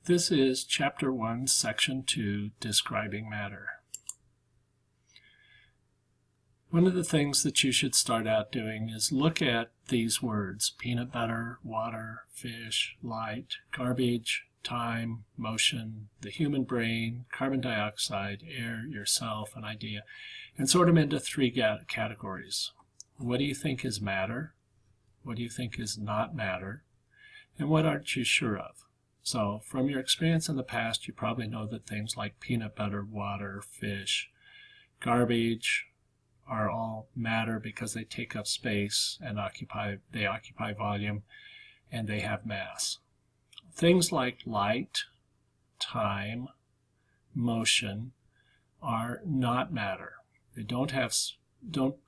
This is Chapter 1, Section 2, Describing Matter. One of the things that you should start out doing is look at these words: peanut butter, water, fish, light, garbage, time, motion, the human brain, carbon dioxide, air, yourself, an idea, and sort them into three categories. What do you think is matter? What do you think is not matter? And what aren't you sure of? So from your experience in the past, you probably know that things like peanut butter, water, fish, garbage are all matter because they take up space and occupy volume, and they have mass. Things like light, time, motion are not matter. They don't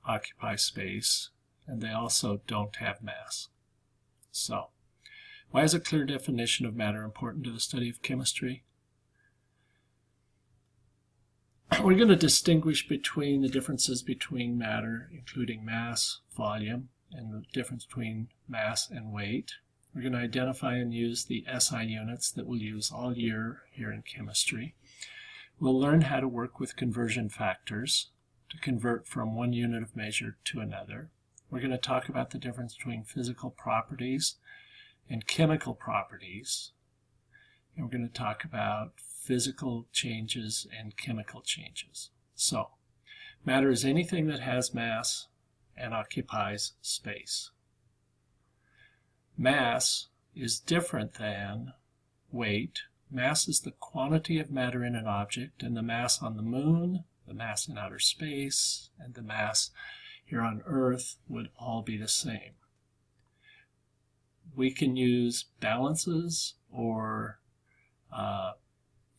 occupy space, and they also don't have mass. So, why is a clear definition of matter important to the study of chemistry? We're going to distinguish between the differences between matter, including mass, volume, and the difference between mass and weight. We're going to identify and use the SI units that we'll use all year here in chemistry. We'll learn how to work with conversion factors to convert from one unit of measure to another. We're going to talk about the difference between physical properties and chemical properties. And we're going to talk about physical changes and chemical changes. So, matter is anything that has mass and occupies space. Mass is different than weight. Mass is the quantity of matter in an object, and the mass on the moon, the mass in outer space, and the mass here on Earth would all be the same. We can use balances, or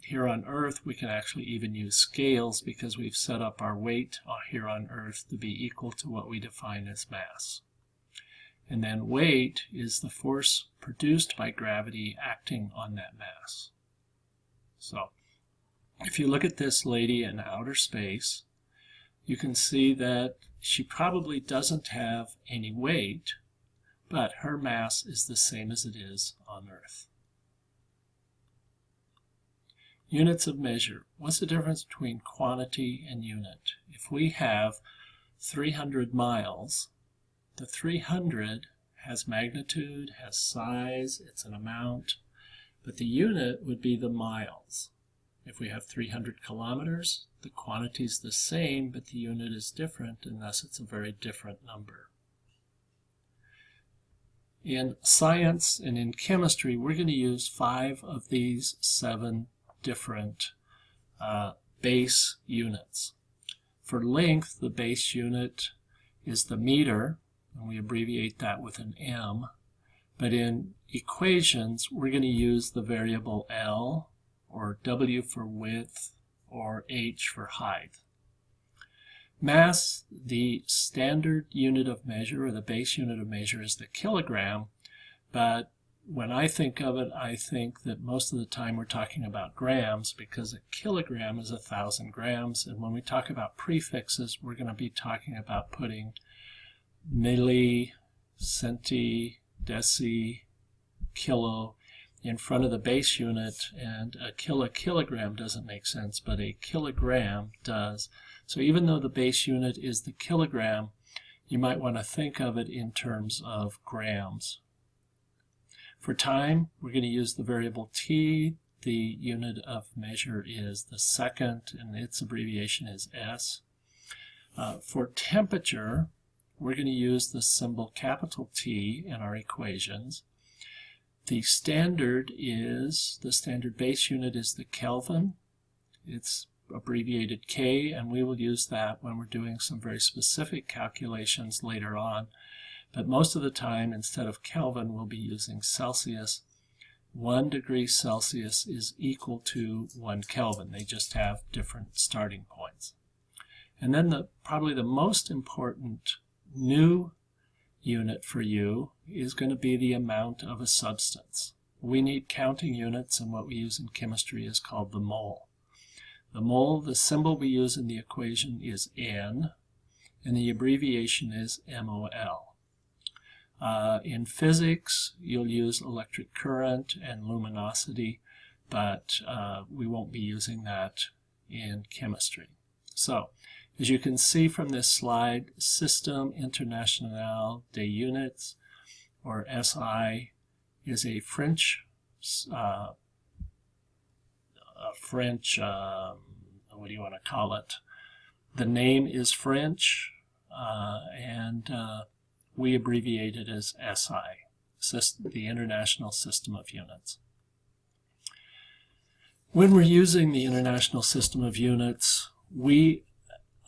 here on Earth we can actually even use scales because we've set up our weight here on Earth to be equal to what we define as mass. And then weight is the force produced by gravity acting on that mass. So, if you look at this lady in outer space, you can see that she probably doesn't have any weight, but her mass is the same as it is on Earth. Units of measure. What's the difference between quantity and unit? If we have 300 miles, the 300 has magnitude, has size, it's an amount, but the unit would be the miles. If we have 300 kilometers, the quantity is the same, but the unit is different, and thus it's a very different number. In science and in chemistry, we're going to use 5 of these 7 different base units. For length, the base unit is the meter, and we abbreviate that with an M. But in equations, we're going to use the variable L, or W for width, or H for height. Mass, the standard unit of measure, or the base unit of measure, is the kilogram, but when I think of it, I think that most of the time we're talking about grams, because a kilogram is 1,000 grams, and when we talk about prefixes, we're going to be talking about putting milli, centi, deci, kilo in front of the base unit, and a kilogram doesn't make sense, but a kilogram does. So even though the base unit is the kilogram, you might want to think of it in terms of grams. For time, we're going to use the variable t. The unit of measure is the second, and its abbreviation is S. For temperature, we're going to use the symbol capital T in our equations. The standard base unit is the Kelvin. It's abbreviated K, and we will use that when we're doing some very specific calculations later on. But most of the time, instead of Kelvin, we'll be using Celsius. 1 degree Celsius is equal to 1 Kelvin. They just have different starting points. And then probably the most important new unit for you is going to be the amount of a substance. We need counting units, and what we use in chemistry is called the mole. The mole, the symbol we use in the equation is N, and the abbreviation is MOL. In physics, you'll use electric current and luminosity but we won't be using that in chemistry. So, as you can see from this slide, Système International des Units, or SI, is a French, what do you want to call it? The name is French, and we abbreviate it as SI, the International System of Units. When we're using the International System of Units, we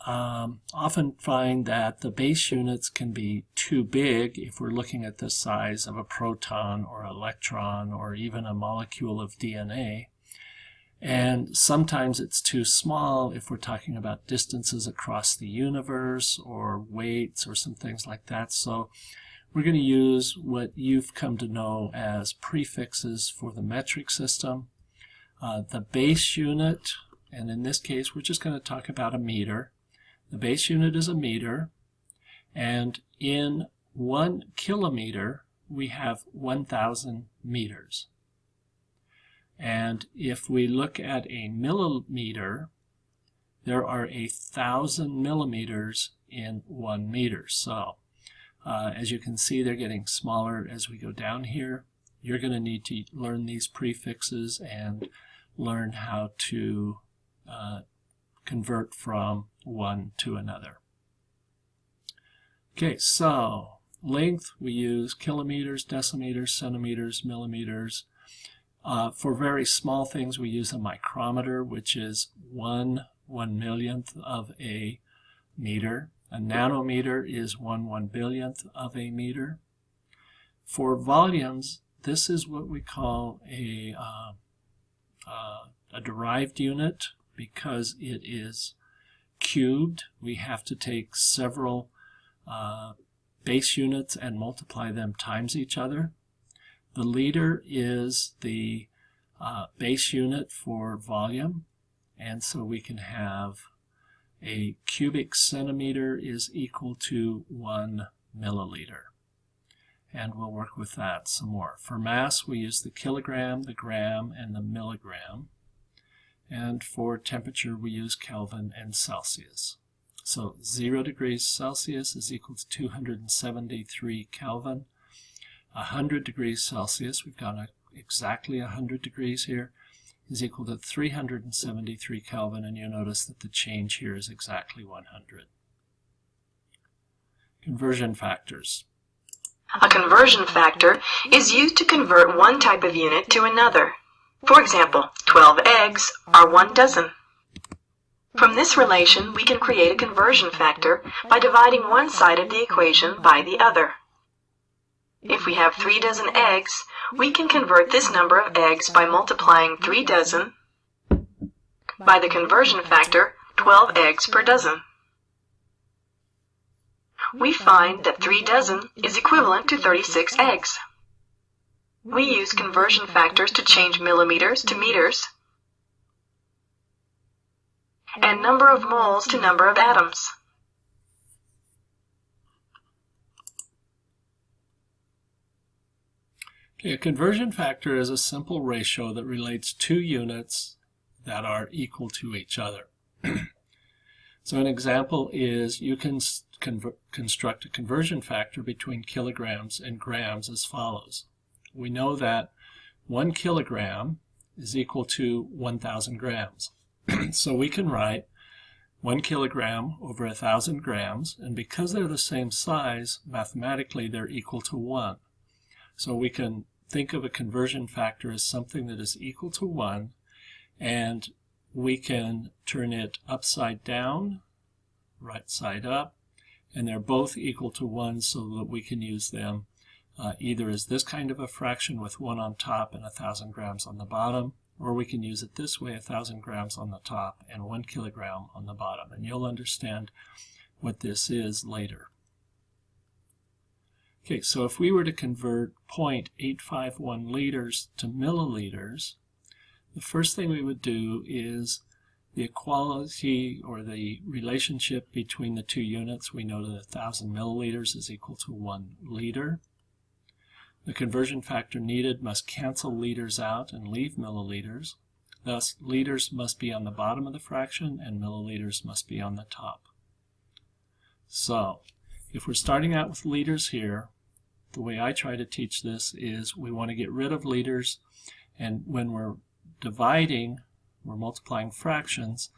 often find that the base units can be too big if we're looking at the size of a proton or electron or even a molecule of DNA. And sometimes it's too small if we're talking about distances across the universe or weights or some things like that. So we're going to use what you've come to know as prefixes for the metric system. The base unit, and in this case we're just going to talk about a meter. The base unit is a meter, and in 1 kilometer we have 1,000 meters. And if we look at a millimeter, there are 1,000 millimeters in 1 meter. So as you can see, they're getting smaller as we go down here. You're going to need to learn these prefixes and learn how to convert from one to another. Okay, so length, we use kilometers, decimeters, centimeters, millimeters. For very small things, we use a micrometer, which is 1/1,000,000th of a meter. A nanometer is 1/1,000,000,000th of a meter. For volumes, this is what we call a derived unit because it is cubed. We have to take several base units and multiply them times each other. The liter is the base unit for volume, and so we can have a cubic centimeter is equal to 1 milliliter. And we'll work with that some more. For mass, we use the kilogram, the gram, and the milligram. And for temperature, we use Kelvin and Celsius. So 0 degrees Celsius is equal to 273 Kelvin. 100 degrees Celsius, we've got exactly 100 degrees here, is equal to 373 Kelvin, and you'll notice that the change here is exactly 100. Conversion factors. A conversion factor is used to convert one type of unit to another. For example, 12 eggs are 1 dozen. From this relation, we can create a conversion factor by dividing one side of the equation by the other. If we have 3 dozen eggs, we can convert this number of eggs by multiplying 3 dozen by the conversion factor 12 eggs per dozen. We find that 3 dozen is equivalent to 36 eggs. We use conversion factors to change millimeters to meters and number of moles to number of atoms. Okay, a conversion factor is a simple ratio that relates two units that are equal to each other. So an example is you can construct a conversion factor between kilograms and grams as follows. We know that 1 kilogram is equal to 1,000 grams. So we can write 1 kilogram over 1,000 grams, and because they're the same size, mathematically they're equal to 1. So we can think of a conversion factor as something that is equal to 1, and we can turn it upside down, right side up, and they're both equal to 1 so that we can use them either as this kind of a fraction with 1 on top and 1,000 grams on the bottom, or we can use it this way, 1,000 grams on the top and 1 kilogram on the bottom. And you'll understand what this is later. Okay, so if we were to convert 0.851 liters to milliliters, the first thing we would do is the equality or the relationship between the two units. We know that 1,000 milliliters is equal to 1 liter. The conversion factor needed must cancel liters out and leave milliliters. Thus, liters must be on the bottom of the fraction and milliliters must be on the top. So, if we're starting out with liters here, the way I try to teach this is we want to get rid of liters, and when we're dividing, we're multiplying fractions.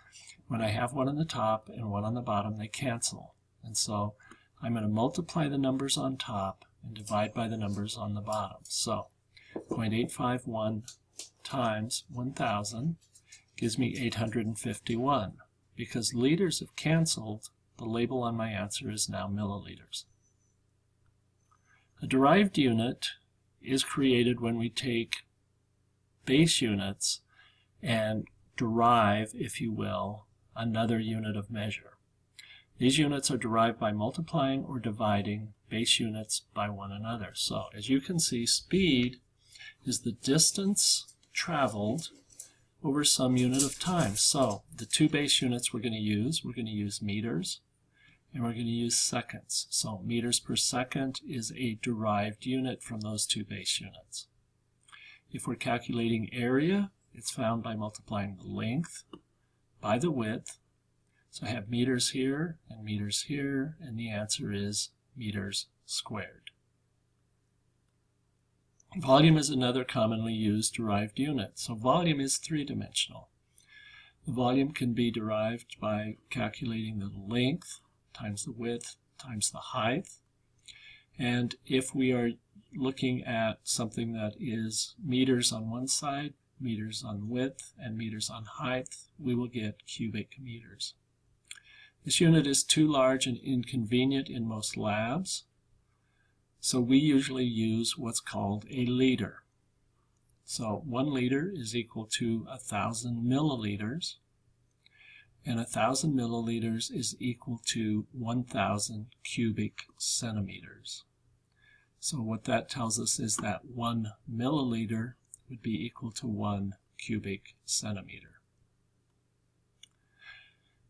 When I have one on the top and one on the bottom, they cancel. And so I'm going to multiply the numbers on top and divide by the numbers on the bottom. So 0.851 times 1,000 gives me 851. Because liters have canceled, the label on my answer is now milliliters. A derived unit is created when we take base units and derive, if you will, another unit of measure. These units are derived by multiplying or dividing base units by one another. So, as you can see, speed is the distance traveled over some unit of time. So, the two base units we're going to use meters and we're going to use seconds. So, meters per second is a derived unit from those two base units. If we're calculating area, it's found by multiplying the length by the width. So I have meters here, and the answer is meters squared. Volume is another commonly used derived unit. So volume is three-dimensional. The volume can be derived by calculating the length times the width times the height. And if we are looking at something that is meters on one side, meters on width, and meters on height, we will get cubic meters. This unit is too large and inconvenient in most labs, so we usually use what's called a liter. So 1 liter is equal to 1,000 milliliters, and 1,000 milliliters is equal to 1,000 cubic centimeters. So what that tells us is that 1 milliliter would be equal to 1 cubic centimeter.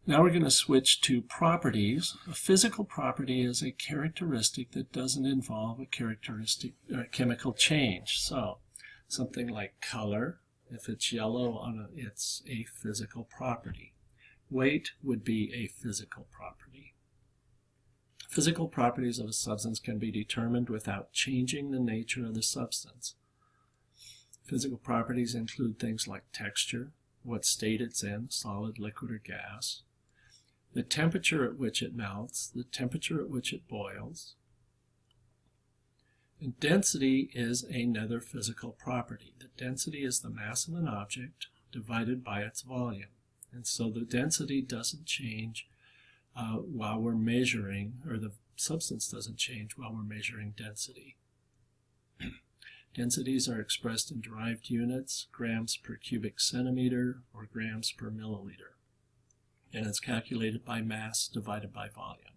Now we're going to switch to properties. A physical property is a characteristic that doesn't involve a chemical change. So something like color, if it's yellow, it's a physical property. Weight would be a physical property. Physical properties of a substance can be determined without changing the nature of the substance. Physical properties include things like texture, what state it's in, solid, liquid, or gas, the temperature at which it melts, the temperature at which it boils. And density is another physical property. The density is the mass of an object divided by its volume. And so the density doesn't change while we're measuring, or the substance doesn't change while we're measuring density. Densities are expressed in derived units, grams per cubic centimeter or grams per milliliter. And it's calculated by mass divided by volume.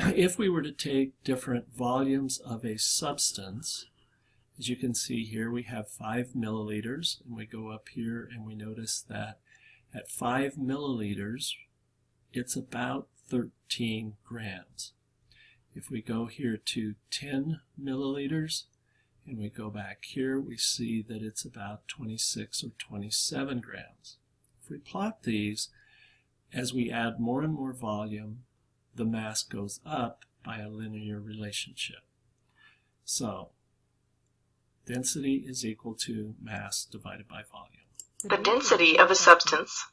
If we were to take different volumes of a substance, as you can see here, we have 5 milliliters, and we go up here and we notice that at 5 milliliters, it's about 13 grams. If we go here to 10 milliliters, and we go back here, we see that it's about 26 or 27 grams. If we plot these, as we add more and more volume, the mass goes up by a linear relationship. So, density is equal to mass divided by volume. The density of a substance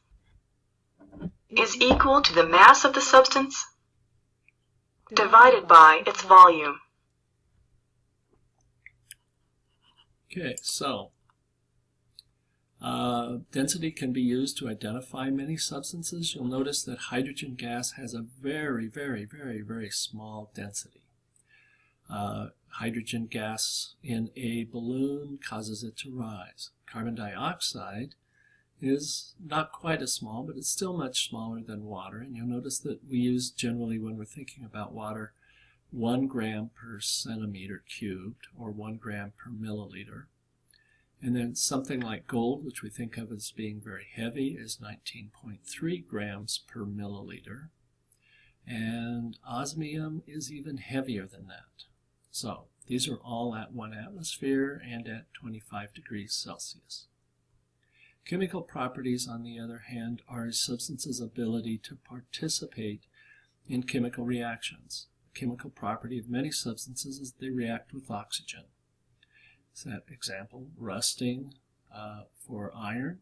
is equal to the mass of the substance divided by its volume. Okay, so density can be used to identify many substances. You'll notice that hydrogen gas has a very, very, very, very small density. Hydrogen gas in a balloon causes it to rise. Carbon dioxide is not quite as small, but it's still much smaller than water. And you'll notice that we use generally, when we're thinking about water, 1 gram per centimeter cubed, or 1 gram per milliliter. And then something like gold, which we think of as being very heavy, is 19.3 grams per milliliter. And osmium is even heavier than that. So These are all at 1 atmosphere and at 25 degrees Celsius. Chemical properties, on the other hand, are a substance's ability to participate in chemical reactions. A chemical property of many substances is they react with oxygen. So that example, rusting for iron.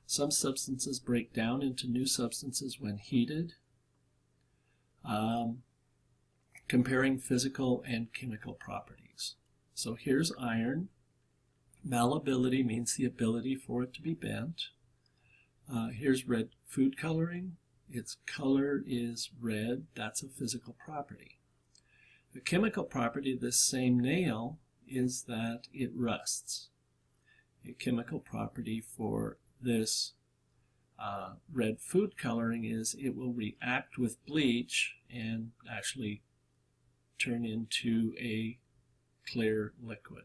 Some substances break down into new substances when heated. Comparing physical and chemical properties. So here's iron. Malleability means the ability for it to be bent. Here's red food coloring. Its color is red. That's a physical property. The chemical property of this same nail is that it rusts. A chemical property for this red food coloring is it will react with bleach and actually turn into a clear liquid.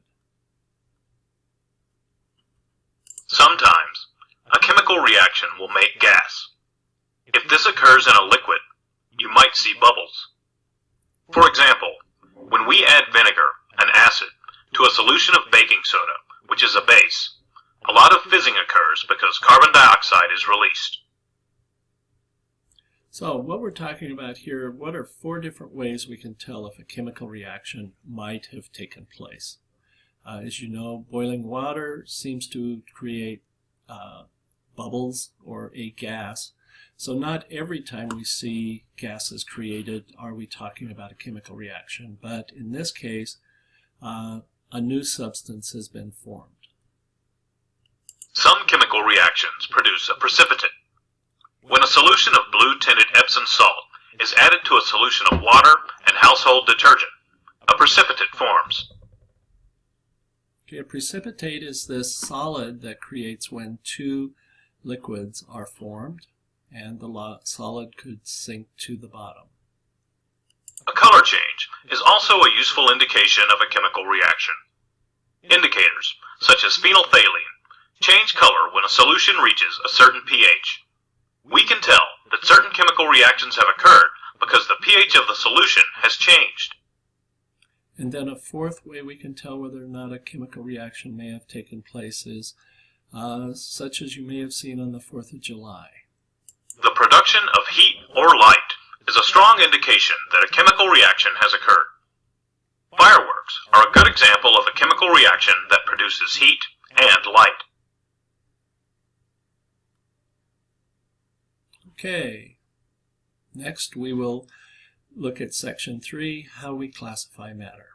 Sometimes, a chemical reaction will make gas. If this occurs in a liquid, you might see bubbles. For example, when we add vinegar, an acid, to a solution of baking soda, which is a base, a lot of fizzing occurs because carbon dioxide is released. So what we're talking about here, what are 4 different ways we can tell if a chemical reaction might have taken place? As you know, boiling water seems to create bubbles or a gas. So not every time we see gases created are we talking about a chemical reaction, but in this case, a new substance has been formed. Some chemical reactions produce a precipitate. When a solution of blue-tinted Epsom salt is added to a solution of water and household detergent, a precipitate forms. Okay, a precipitate is this solid that creates when 2 liquids are formed, and the solid could sink to the bottom. A color change is also a useful indication of a chemical reaction. Indicators, such as phenolphthalein, change color when a solution reaches a certain pH. We can tell that certain chemical reactions have occurred because the pH of the solution has changed. And then a 4th way we can tell whether or not a chemical reaction may have taken place is such as you may have seen on the 4th of July. The production of heat or light is a strong indication that a chemical reaction has occurred. Fireworks are a good example of a chemical reaction that produces heat and light. Okay, next we will look at section 3, how we classify matter.